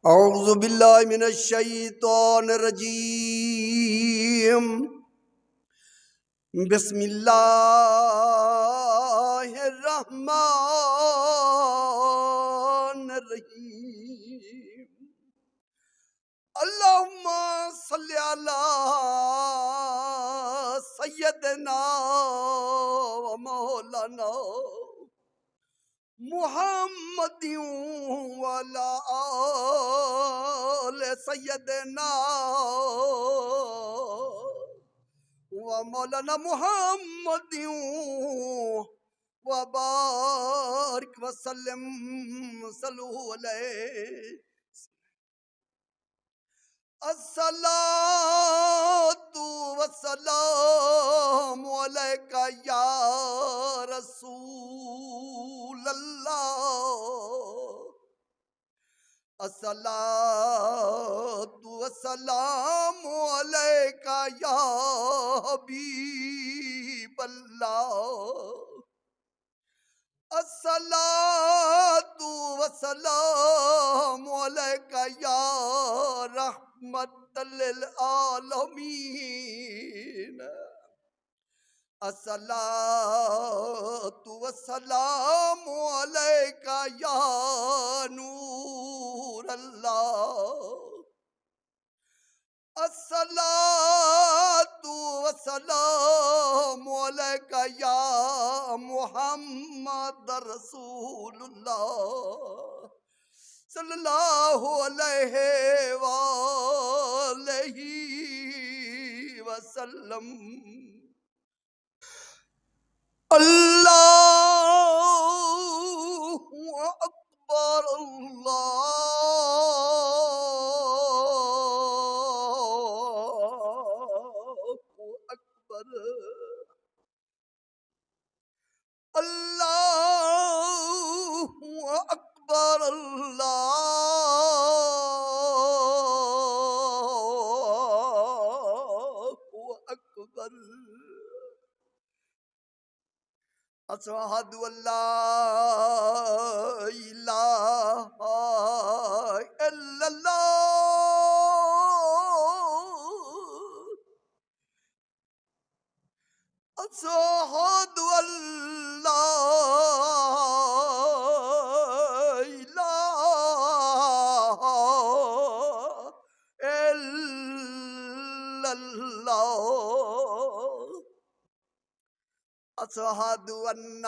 اعوذ باللہ من الشیطان الرجیم بسم اللہ الرحمن الرحیم اللہم صلی علی سیدنا و مولانا محمد وعلی آل سیدنا و مولانا محمد وبارک وسلم صلو علیہ الصلاة والسلام علیک یا رسول اللہ الصلاة والسلام علیک یا حبیب اللہ الصلاة والسلام علیک یا رحمت للعالمین الصلاة والسلام علیک یا نور اللہ الصلاة والسلام علیک یا محمد رسول اللہ صلی اللہ علیہ وآلہ وسلم اللہ اکبر اللہ اکبر اللہ اکبر اللہ اکبر اشہد ان لا الہ الا اللہ اشہد ان لا الہ الا اللہ اشہد ان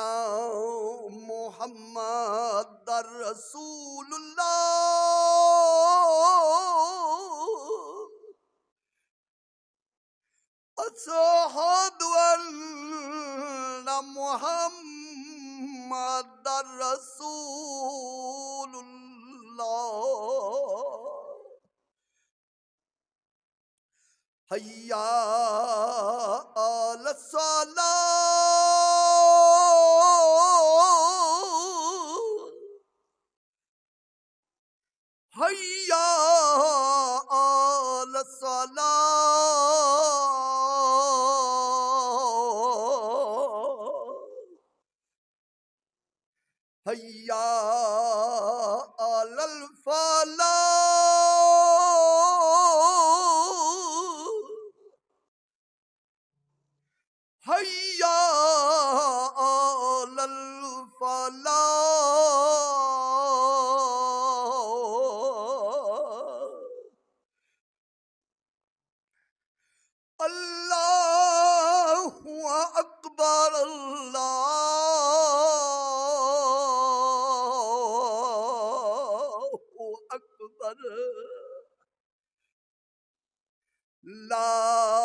محمد رسول اللہ اشہد ان محمد رسول اللہ حی علی الصلاۃ حی علی الصلاۃ حی علی الفلاح حی علی الفلاح اللہ اکبر اللہ اکبر لا